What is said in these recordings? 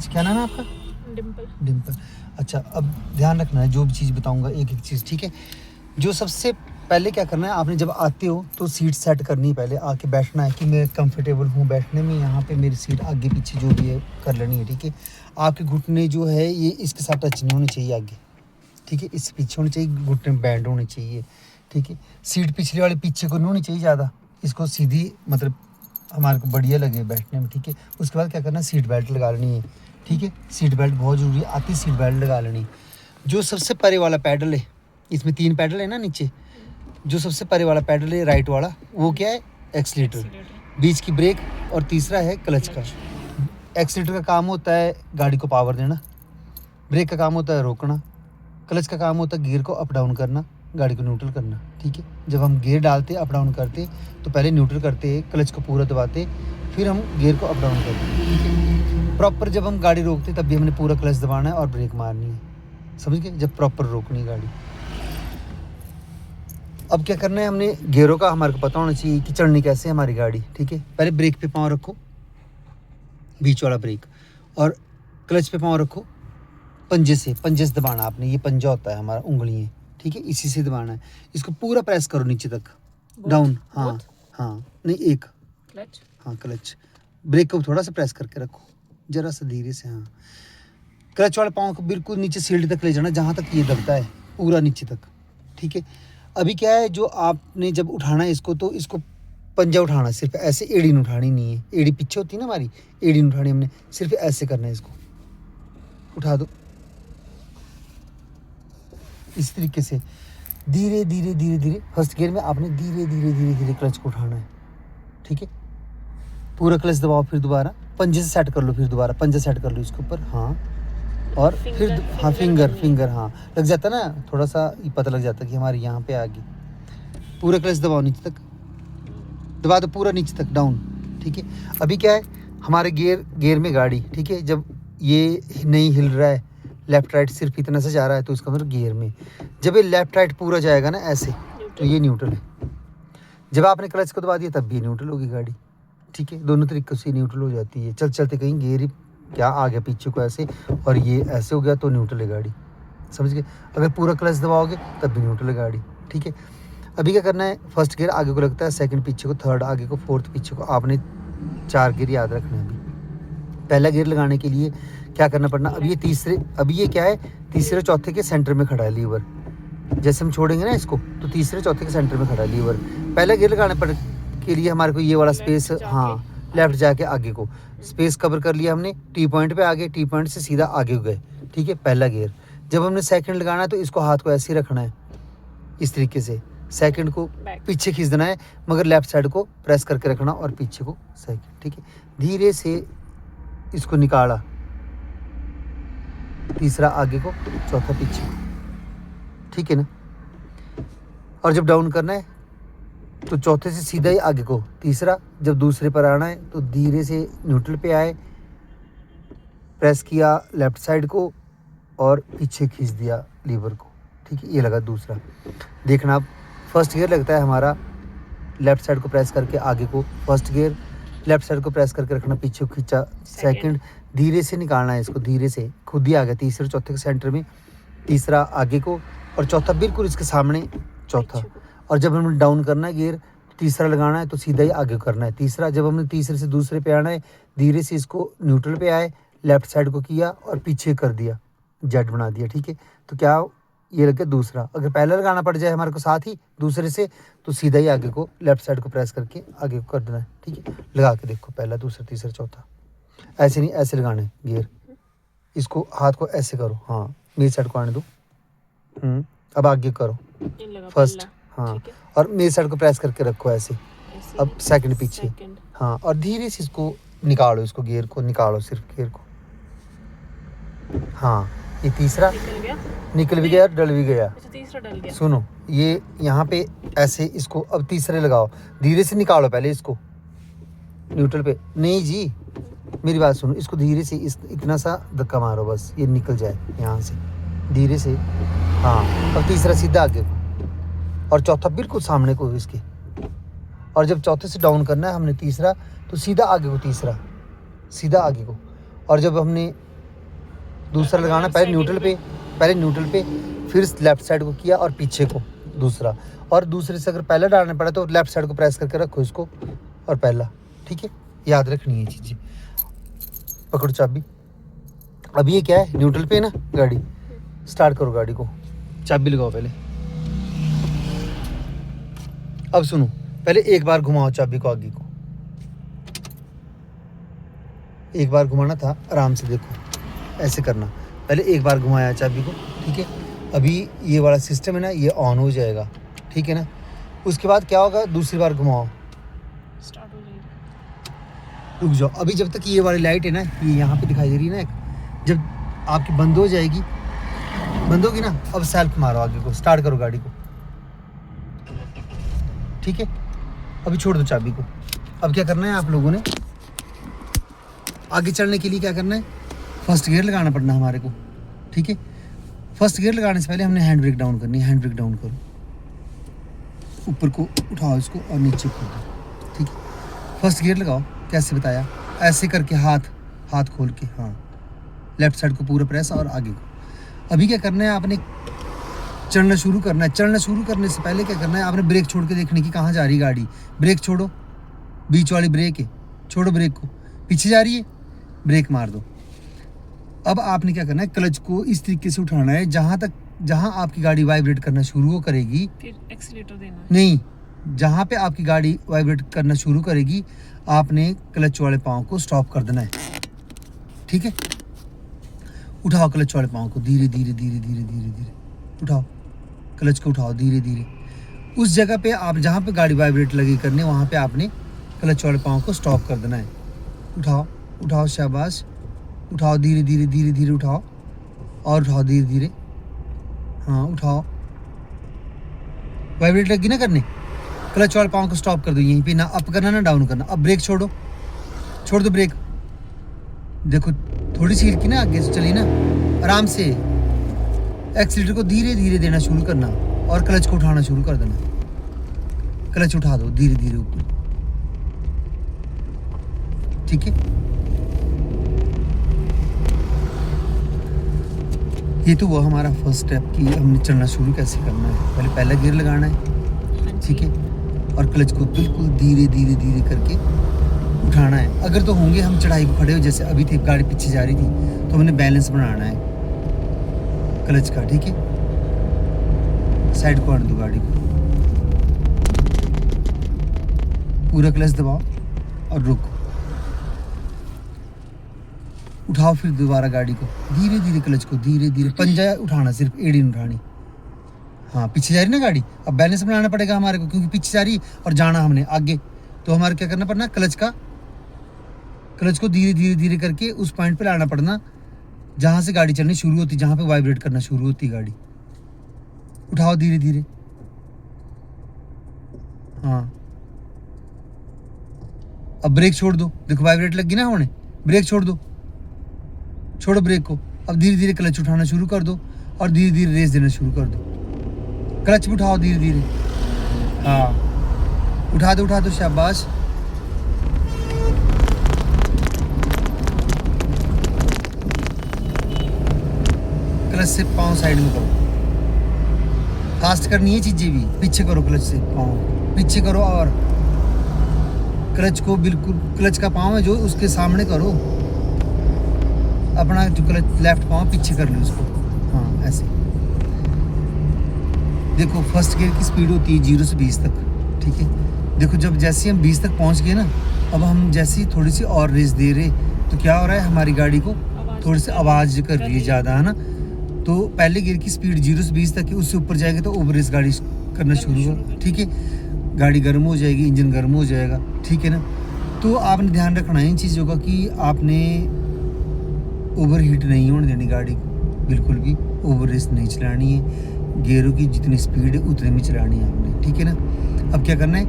क्या नाम है आपका? डिम्पल। डिम्पल। अच्छा, अब ध्यान रखना है, जो भी चीज़ बताऊंगा एक एक चीज़, ठीक है? जो सबसे पहले क्या करना है, आपने जब आते हो तो सीट सेट करनी है, पहले आके बैठना है कि मैं कंफर्टेबल हूँ बैठने में, यहाँ पे मेरी सीट आगे पीछे जो भी है कर लेनी है, ठीक है? आपके घुटने जो है ये इसके साथ टच नहीं होने चाहिए आगे, ठीक है? इससे पीछे होने चाहिए, घुटने बैंड होने चाहिए, ठीक है? सीट पिछले वाले पीछे को नहीं होनी चाहिए ज़्यादा, इसको सीधी मतलब हमारे को बढ़िया लगे बैठने में, ठीक है? उसके बाद क्या करना है, सीट बेल्ट लगा लेनी है, ठीक है? सीट बेल्ट बहुत ज़रूरी है, आती सीट बेल्ट लगा लेनी। जो सबसे परे वाला पैडल है, इसमें 3 पैडल है ना नीचे, जो सबसे परे वाला पैडल है राइट वाला, वो क्या है? एक्सीलेटर। बीच की ब्रेक और तीसरा है क्लच का। एक्सीलेटर का काम होता है गाड़ी को पावर देना, ब्रेक का काम होता है रोकना, क्लच का काम होता है गियर को अप डाउन करना, गाड़ी को न्यूट्रल करना, ठीक है? जब हम गियर डालते अप डाउन करते तो पहले न्यूट्रल करते, क्लच को पूरा दबाते, फिर हम गियर को अप डाउन करते, ठीक है? प्रॉपर जब हम गाड़ी रोकते तब भी हमने पूरा क्लच दबाना है और ब्रेक मारनी है, समझ गए? जब प्रॉपर रोकनी है गाड़ी। अब क्या करना है, हमने गियरों का हमारे को पता होना चाहिए कि चढ़नी कैसे है हमारी गाड़ी, ठीक है? पहले ब्रेक पे पाँव रखो, बीच वाला ब्रेक, और क्लच पे पाँव रखो, पंजे से दबाना आपने, ये पंजा होता है हमारा, उंगलियाँ, ठीक है? इसी से दबाना है, इसको पूरा प्रेस करो नीचे तक, डाउन। हाँ हाँ, नहीं एक क्लच। हाँ क्लच, ब्रेक को थोड़ा सा प्रेस करके रखो, जरा सा धीरे से। हाँ, क्लच वाले पाँव को बिल्कुल नीचे सीढ़ी तक ले जाना, जहाँ तक ये दबता है पूरा नीचे तक, ठीक है? अभी क्या है, जो आपने जब उठाना है इसको, तो इसको पंजा उठाना, सिर्फ ऐसे एड़ी नहीं उठानी नहीं है, एड़ी पीछे होती है ना हमारी, एड़ी नहीं उठानी हमने, सिर्फ ऐसे करना है, इसको उठा दो इस तरीके से, धीरे धीरे धीरे धीरे। फर्स्ट गियर में आपने धीरे धीरे धीरे धीरे क्लच को उठाना है, ठीक है? पूरा क्लच दबाओ, फिर दोबारा पंजे से सेट कर लो, फिर दोबारा पंजा सेट कर लो इसके ऊपर, हाँ, और फिर हाँ फिंगर हाँ लग जाता ना, थोड़ा सा ये पता लग जाता कि हमारे यहाँ पे आ गई। पूरा क्लच दबाओ, नीचे तक दबा दो, पूरा नीचे तक डाउन, ठीक है? अभी क्या है, हमारे गियर में गाड़ी, ठीक है? जब ये नहीं हिल रहा है, लेफ्ट राइट सिर्फ इतना सा जा रहा है, तो इसका मतलब गियर में। जब ये लेफ्ट राइट पूरा जाएगा ना ऐसे, तो ये न्यूट्रल है। जब आपने क्लच को दबा दिया तब भी न्यूट्रल होगी गाड़ी, ठीक है? दोनों तरीक़ों से न्यूट्रल हो जाती है। चलते कहीं गियर ही क्या आ गया पीछे को ऐसे, और ये ऐसे हो गया, तो न्यूट्रल है गाड़ी, समझ गए? अगर पूरा क्लच दबाओगे तब भी न्यूट्रल है गाड़ी, ठीक है? अभी क्या करना है, फर्स्ट गियर आगे को लगता है, सेकंड पीछे को, थर्ड आगे को, फोर्थ पीछे को, आपने 4 गियर याद रखना है। अभी पहला गियर लगाने के लिए क्या करना पड़ना, अभी ये क्या है, तीसरे चौथे के सेंटर में खड़ा है लीवर। जैसे हम छोड़ेंगे ना इसको, तो तीसरे चौथे के सेंटर में खड़ा है लीवर। पहला गियर लगाने के लिए हमारे को ये वाला स्पेस, हाँ, लेफ्ट जाके आगे को स्पेस कवर कर लिया हमने, टी पॉइंट पे आगे, टी पॉइंट से सीधा आगे गए, ठीक है? पहला गियर। जब हमने सेकंड लगाना है तो इसको हाथ को ऐसे ही रखना है, इस तरीके से, सेकंड को पीछे खींच देना है, मगर लेफ्ट साइड को प्रेस करके रखना, और पीछे को सेकंड, ठीक है? धीरे से इसको निकाला, तीसरा आगे को, चौथा पीछे को, ठीक है ना? और जब डाउन करना है तो चौथे से सीधा ही आगे को, तीसरा। जब दूसरे पर आना है तो धीरे से न्यूट्रल पे आए, प्रेस किया लेफ्ट साइड को और पीछे खींच दिया लीवर को, ठीक है? ये लगा दूसरा। देखना आप, फर्स्ट गियर लगता है हमारा, लेफ्ट साइड को प्रेस करके आगे को, फर्स्ट गियर, लेफ्ट साइड को प्रेस करके रखना, पीछे को खींचा, सेकंड, धीरे से निकालना है इसको, धीरे से, खुद ही आ गया तीसरे चौथे के सेंटर में, तीसरा आगे को, और चौथा बिल्कुल इसके सामने, चौथा। और जब हमें डाउन करना है गियर, तीसरा लगाना है तो सीधा ही आगे करना है, तीसरा। जब हमने तीसरे से दूसरे पे आना है, धीरे से इसको न्यूट्रल पे आए, लेफ्ट साइड को किया और पीछे कर दिया, जेड बना दिया, ठीक है? तो क्या ये लग गया दूसरा। अगर पहला लगाना पड़ जाए हमारे को साथ ही दूसरे से, तो सीधा ही आगे को लेफ्ट साइड को प्रेस करके आगे को कर देना है, ठीक है? लगा के देखो, पहला, दूसरा, तीसरा, चौथा, ऐसे नहीं, ऐसे लगाने गियर। इसको हाथ को ऐसे करो, हाँ, मेरी साइड को आने दो, अब आगे करो, फर्स्ट, हाँ, और मेरी साइड को प्रेस करके रखो ऐसे। अब सेकंड पीछे, हाँ, और धीरे से इसको निकालो, इसको गियर को निकालो, सिर्फ गियर को, हाँ। ये तीसरा निकल भी गया, डल भी गया। तीसरा डल गया। सुनो, ये यहाँ पे ऐसे इसको अब तीसरे लगाओ, धीरे से निकालो पहले इसको, न्यूट्रल पे नहीं जी, मेरी बात सुनो, इसको धीरे से इतना सा धक्का मारो, बस ये निकल जाए यहाँ से, धीरे से, हाँ। और तीसरा सीधा आगे को, और चौथा बिल्कुल सामने को इसके। और जब चौथे से डाउन करना है हमने तीसरा, तो सीधा आगे को, तीसरा सीधा आगे को। और जब हमने दूसरा लगाना पहले न्यूट्रल पे फिर लेफ्ट साइड को किया और पीछे को दूसरा, और दूसरे से अगर पहला डालना पड़ा तो लेफ्ट साइड को प्रेस करके रखो इसको और पहला, ठीक है, याद रखनी है चीज़ें। पकड़ो चाबी। अब ये क्या है, न्यूट्रल पे है ना गाड़ी, स्टार्ट करो गाड़ी को, चाबी लगाओ पहले। अब सुनो, पहले एक बार घुमाओ चाबी को आगे को, एक बार घुमाना था, आराम से देखो ऐसे करना, पहले एक बार घुमाया चाबी को, ठीक है। अभी ये वाला सिस्टम है ना, ये ऑन हो जाएगा, ठीक है ना। उसके बाद क्या होगा, दूसरी बार घुमाओ, स्टार्ट हो जाएगी। रुक जाओ। अभी जब तक ये वाली लाइट है ना, ये यहाँ पे दिखाई दे रही है ना एक, जब आपकी बंद हो जाएगी, बंद होगी ना, अब सेल्फ मारो आगे को, स्टार्ट करो गाड़ी को, ठीक है। अभी छोड़ दो चाबी को। अब क्या करना है आप लोगों ने, आगे चलने के लिए क्या करना है, फर्स्ट गियर लगाना पड़ना हमारे को, ठीक है। फर्स्ट गियर लगाने से पहले हमने हैंड ब्रेक डाउन करनी है। हैंड ब्रेक डाउन करो, ऊपर को उठाओ इसको और नीचे खोल दो, ठीक है। फर्स्ट गियर लगाओ, कैसे बताया, ऐसे करके हाथ खोल के, हाँ, लेफ्ट साइड को पूरा प्रेस और आगे को। अभी क्या करना है, आपने चलना शुरू करना है। चलना शुरू करने से पहले क्या करना है, आपने ब्रेक छोड़ के देखने की कहाँ जा रही गाड़ी। ब्रेक छोड़ो, बीच वाली ब्रेक है, छोड़ो ब्रेक को, पीछे जा रही है, ब्रेक मार दो। अब आपने क्या करना है, क्लच को इस तरीके से उठाना है जहाँ आपकी गाड़ी वाइब्रेट करना शुरू करेगी, फिर एक्सीलेटर देना है। नहीं, जहाँ पे आपकी गाड़ी वाइब्रेट करना शुरू करेगी आपने क्लच वाले पाँव को स्टॉप कर देना है, ठीक है। उठाओ क्लच वाले पाँव को, धीरे धीरे धीरे धीरे धीरे धीरे उठाओ, क्लच को उठाओ धीरे धीरे। उस जगह पे आप जहाँ पे गाड़ी वाइब्रेट लगी करने, वहाँ पे आपने क्लच वाले पाँव को स्टॉप कर देना है। उठाओ उठाओ, शाबाश, उठाओ धीरे धीरे धीरे धीरे उठाओ, और उठाओ धीरे धीरे, हाँ उठाओ। वाइब्रेट लगी ना करने, क्लच वाले पाँव को स्टॉप कर दो यहीं पे, ना अप करना ना डाउन करना। अब ब्रेक छोड़ दो ब्रेक, देखो थोड़ी सी हिल की ना आगे से चली ना, आराम से एक्सीलेटर को धीरे धीरे देना शुरू करना और क्लच को उठाना शुरू कर देना। क्लच उठा दो धीरे धीरे ऊपर, ठीक है। ये तो वो हमारा फर्स्ट स्टेप कि हमने चलना शुरू कैसे करना है। पहले पहला गियर लगाना है, हाँ जी। ठीक है, और क्लच को बिल्कुल धीरे धीरे धीरे करके उठाना है। अगर तो होंगे हम चढ़ाई पर खड़े हो, जैसे अभी थी गाड़ी पीछे जा रही थी, तो हमने बैलेंस बनाना है क्लच का, ठीक है। साइड को आने दो गाड़ी को, पूरा क्लच दबाओ और रुको, उठाओ फिर दोबारा गाड़ी को धीरे धीरे, क्लच को धीरे धीरे, पंजा उठाना, सिर्फ एड़ी नहीं उठानी। हाँ, पीछे जा रही ना गाड़ी, अब बैलेंस बनाना पड़ेगा हमारे को, क्योंकि पीछे जा रही और जाना हमने आगे, तो हमारे क्या करना पड़ना, क्लच को धीरे धीरे धीरे करके उस पॉइंट पे लाना पड़ना जहाँ से गाड़ी चलनी शुरू होती, जहाँ पे वाइब्रेट करना शुरू होती गाड़ी। उठाओ धीरे धीरे, हाँ। अब ब्रेक छोड़ दो, देखो वाइब्रेट लगी ना होने, ब्रेक छोड़ो ब्रेक को। अब धीरे धीरे क्लच उठाना शुरू कर दो और धीरे धीरे रेस देना शुरू कर दो। क्लच भी उठाओ धीरे धीरे, हाँ, उठा दो, शाबाश। क्लच से पाँव साइड में करो, फास्ट करनी है चीजें भी, पीछे करो, क्लच से पाँव पीछे करो, और क्लच को बिल्कुल, क्लच का पाँव है जो उसके सामने करो, अपना जो क्लच लेफ्ट पाँव पीछे कर लो उसको, हाँ ऐसे। देखो फर्स्ट गियर की स्पीड होती है 0 से 20 तक, ठीक है। देखो जब जैसे हम 20 तक पहुंच गए ना, अब हम जैसे थोड़ी सी और रेस दे रहे, तो क्या हो रहा है, हमारी गाड़ी को थोड़ी सी आवाज़ कर रही है ज़्यादा, है ना। तो पहले गियर की स्पीड 0 से 20 तक है, उससे ऊपर जाएगा तो ओवर रेस गाड़ी करना शुरू हो, ठीक है। गाड़ी गर्म हो जाएगी, इंजन गर्म हो जाएगा, ठीक है ना। तो आपने ध्यान रखना है इन चीज़ों का कि आपने ओवर हीट नहीं होने देनी गाड़ी को, बिल्कुल भी ओवर रेस नहीं चलानी है। गियरों की जितनी स्पीड है उतनी में चलानी है आपने, ठीक है ना। अब क्या करना है,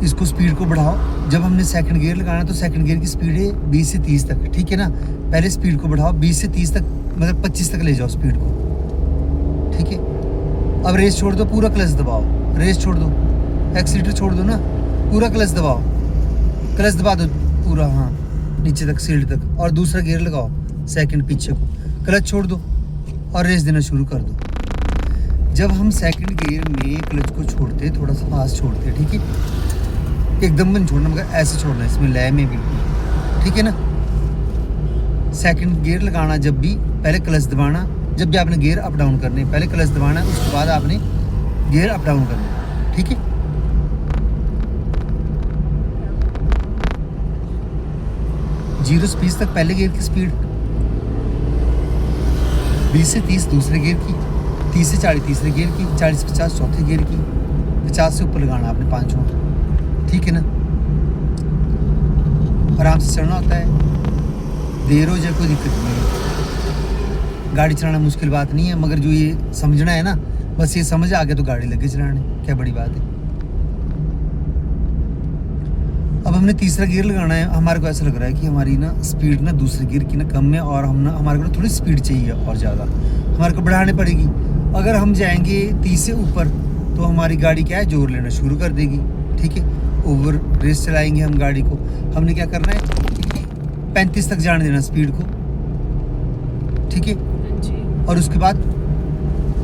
इसको स्पीड को बढ़ाओ। जब हमने सेकंड गियर लगाना तो सेकंड गियर की स्पीड है 20 से 30 तक, ठीक है ना। पहले स्पीड को बढ़ाओ 20 से 30 तक, मतलब 25 तक ले जाओ स्पीड को, ठीक है। अब रेस छोड़ दो, पूरा क्लच दबाओ, रेस छोड़ दो, एक्सीलेटर छोड़ दो ना, पूरा क्लच दबाओ, क्लच दबा दो पूरा, हाँ नीचे तक, सीट तक, और दूसरा गियर लगाओ सेकंड पीछे को, क्लच छोड़ दो और रेस देना शुरू कर दो। जब हम सेकंड गियर में क्लच को छोड़ते थोड़ा सा फास्ट छोड़ते, ठीक है, एकदम नहीं छोड़ना मगर ऐसे छोड़ना है, इसमें लय में बिल्कुल, ठीक है ना। सेकंड गियर लगाना जब भी, पहले क्लच दबाना, जब भी आपने गियर अप डाउन करने पहले क्लच दबाना, उसके बाद आपने गियर अप डाउन करना, ठीक है। 0 से 20 तक पहले गियर की स्पीड, 20 से 30 दूसरे गियर की, 30 से 40 तीसरे गियर की, 40 से 50 चौथे गियर की, 50 से ऊपर लगाना आपने पांचों, ठीक है ना। आराम से चढ़ना होता है, देर हो जाए कोई दिक्कत नहीं है। गाड़ी चलाना मुश्किल बात नहीं है, मगर जो ये समझना है ना, बस ये समझ आ गया तो गाड़ी लगे चलाने, क्या बड़ी बात है। अब हमने तीसरा गियर लगाना है। हमारे को ऐसा लग रहा है कि हमारी ना स्पीड ना दूसरे गियर की ना कम है, और हम ना हमारे को थोड़ी स्पीड चाहिए और ज़्यादा, हमारे को बढ़ानी पड़ेगी। अगर हम जाएंगे 30 से ऊपर तो हमारी गाड़ी क्या है, जोर लेना शुरू कर देगी, ठीक है। ओवर रेस चलाएंगे हम गाड़ी को। हमने क्या करना है, 35 तक जाने देना स्पीड को, ठीक है। हाँ जी। और उसके बाद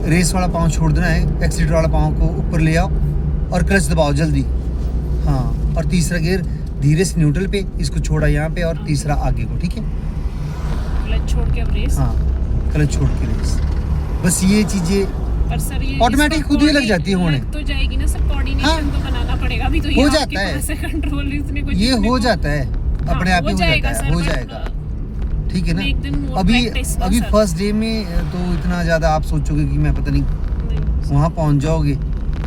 रेस वाला पाँव छोड़ देना है, एक्सीलेटर वाला पाँव को ऊपर ले आओ और क्लच दबाओ जल्दी, हाँ। और तीसरा गियर धीरे से न्यूट्रल पे, इसको छोड़ा यहाँ पे, और तीसरा आगे को, ठीक है। क्लच छोड़ के अब रेस। हाँ, क्लच छोड़ के रेस। बस ये चीज़ें पर सर ये ऑटोमेटिक इसको खुद ही लग जाती है होने। लग तो जाएगी ना सर, कोऑर्डिनेशन हाँ। तो बनाना पड़ेगा अभी, तो हो ये जाता आपके है। पास है कंट्रोल, इसमें कुछ ये इसमें हो को- जाता है, हाँ, अपने आप ही हो जाएगा जाता है, सर, हो but, जाएगा, ठीक है ना। एक दिन more अभी practice का अभी सर। फर्स्ट डे में तो इतना ज़्यादा आप सोचोगे कि मैं पता नहीं नहीं, वहाँ पहुँच जाओगे।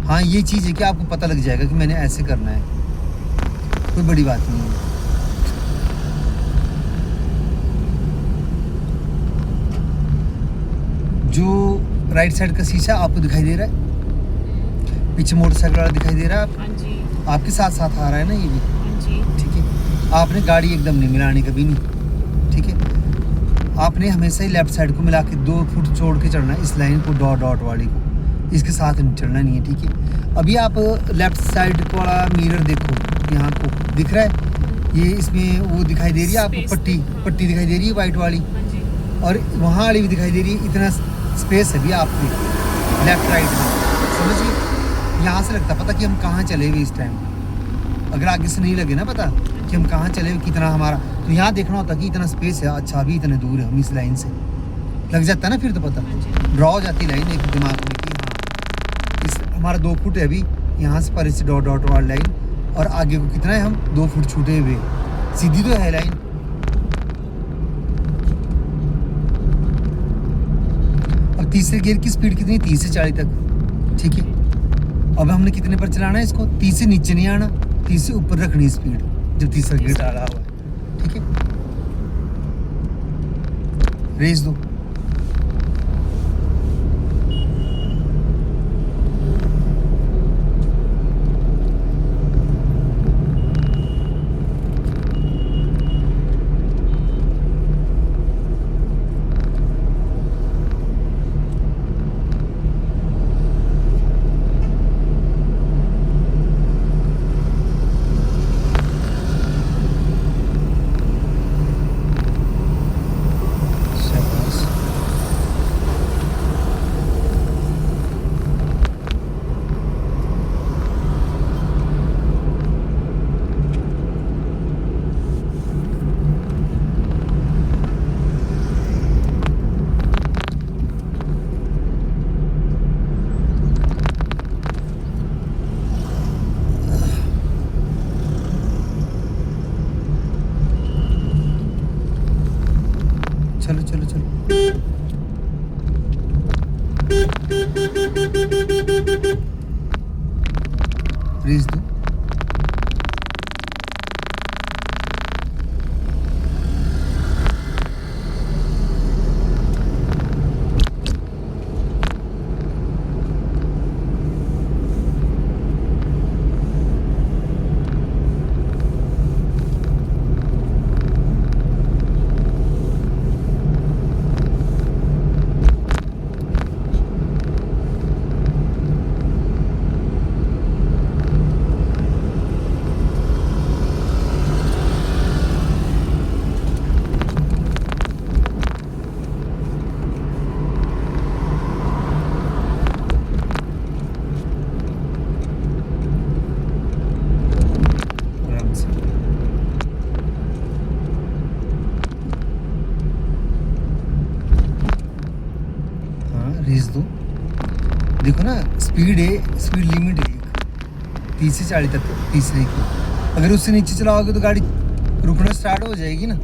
हाँ, ये चीज़ है कि आपको पता लग जाएगा कि मैंने ऐसे करना है, कोई बड़ी बात नहीं है। जो राइट साइड का शीशा आपको दिखाई दे रहा है, पीछे मोटरसाइकिल वाला दिखाई दे रहा है, हाँ जी, आपके साथ साथ आ रहा है ना ये भी, हाँ जी, ठीक है। आपने गाड़ी एकदम नहीं मिलानी कभी नहीं, ठीक है। आपने हमेशा ही लेफ्ट साइड को मिला के 2 फुट छोड़ के चढ़ना है, इस लाइन को डॉट डॉट वाली को, इसके साथ नहीं चढ़ना नहीं है, ठीक है। अभी आप लेफ्ट साइड वाला मिरर देखो, यहाँ को दिख रहा है, ये इसमें वो दिखाई दे रही है आपको, Space, पट्टी हाँ। पट्टी दिखाई दे रही है वाइट वाली, हाँ जी, और वहाँ वाली भी दिखाई दे रही है। इतना स्पेस है भी आपके लेफ्ट राइट में, समझिए। यहाँ से लगता पता कि हम कहाँ चले हुए इस टाइम, अगर आगे से नहीं लगे ना पता कि हम कहाँ चले हुए, कितना हमारा, तो यहाँ देखना होता कि इतना स्पेस है, अच्छा अभी इतने दूर है हम इस लाइन से, लग जाता है ना फिर तो पता, हाँ जी। ड्रॉ हो जाती लाइन एक दिमाग में कि हाँ इस हमारा 2 फुट है अभी यहाँ से पर, इससे डॉट डॉट वाली लाइन, और आगे को कितना है, हम 2 फुट छूटे हुए, सीधी तो है लाइन। अब तीसरे गियर की स्पीड कितनी, 30 से 40 तक, ठीक है। अब हमने कितने पर चलाना है इसको, 30 से नीचे नहीं आना, 30 से ऊपर रखनी स्पीड जब तीसरा गियर डाला हुआ है, ठीक है। रेस दो, शाबाश। चलो चलो चलो, रेस दो। दूँ, देखो ना स्पीड है, स्पीड लिमिट है 30 से 40 तक, 30 की। अगर उससे नीचे चलाओगे तो गाड़ी रुकना स्टार्ट हो जाएगी ना।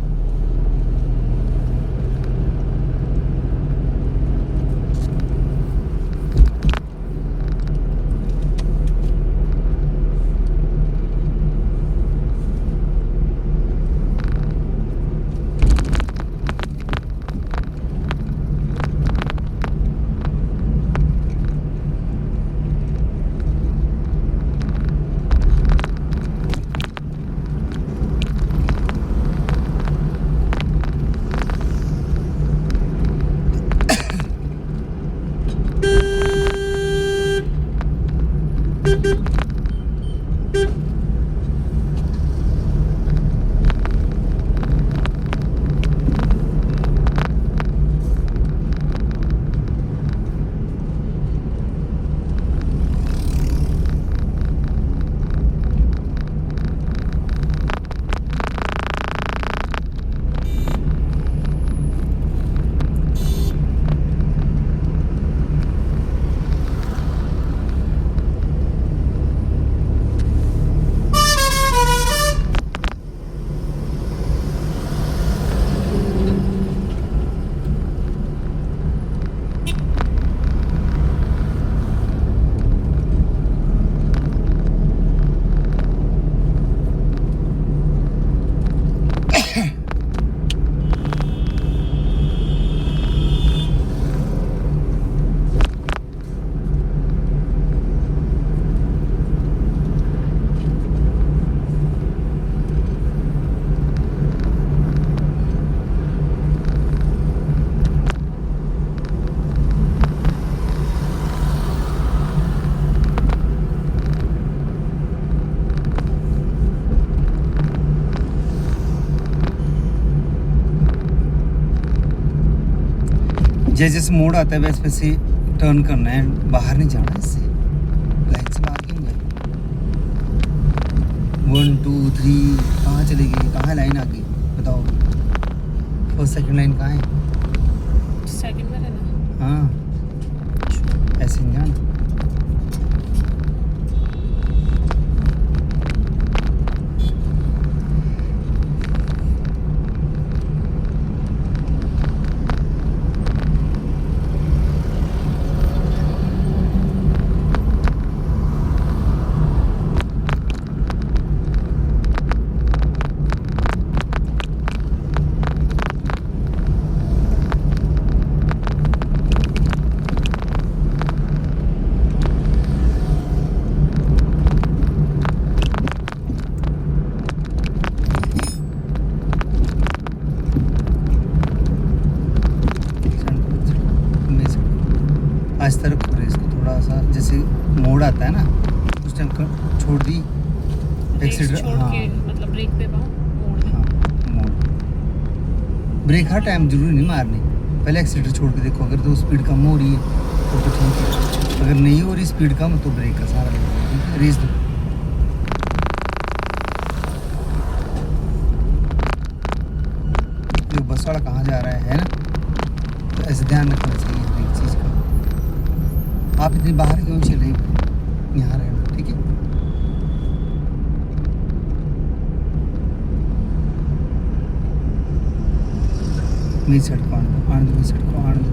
जैसे जैसे मोड़ आता है वैसे वैसे टर्न करना है, बाहर नहीं जाना इससे। लाइन से बाहर क्यों गए? 1 2 3 कहाँ चली गई? कहाँ लाइन आ गई बताओ? फर्स्ट सेकंड लाइन कहाँ है? सेकंड में रहना। हाँ ऐसे नहीं जाना। आज तरफ पूरे इसको थोड़ा सा, जैसे मोड़ आता है ना उस टाइम छोड़ दी एक्सीटर। छोड़ हाँ के मतलब ब्रेक पे पाओ मोड़ दे। हाँ मोड़, ब्रेक हर टाइम जरूरी नहीं मारनी, पहले एक्सीटर छोड़ के देखो। अगर तो स्पीड कम हो रही है तो ठीक है, अगर नहीं हो रही स्पीड कम तो ब्रेक का सारा लगेगा। ठीक है, रेस दो। जो बस वाला कहाँ जा रहा है ना, तो ऐसे ध्यान रखना चाहिए एक चीज़ का। आप इतनी बाहर क्यों चल रही हो? यहाँ रहना ठीक है। मेरी सड़क को आने दो, आने दो, मेरी सड़क को आने दो।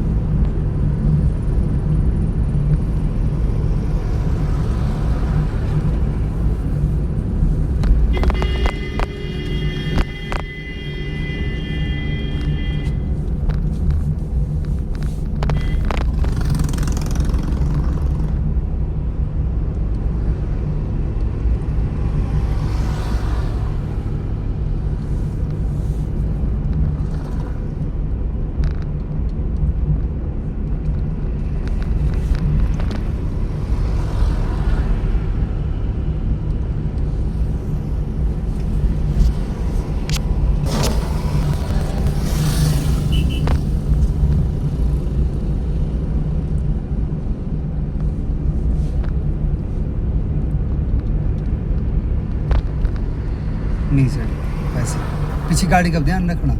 नहीं सर वैसे पीछे गाड़ी का ध्यान रखना।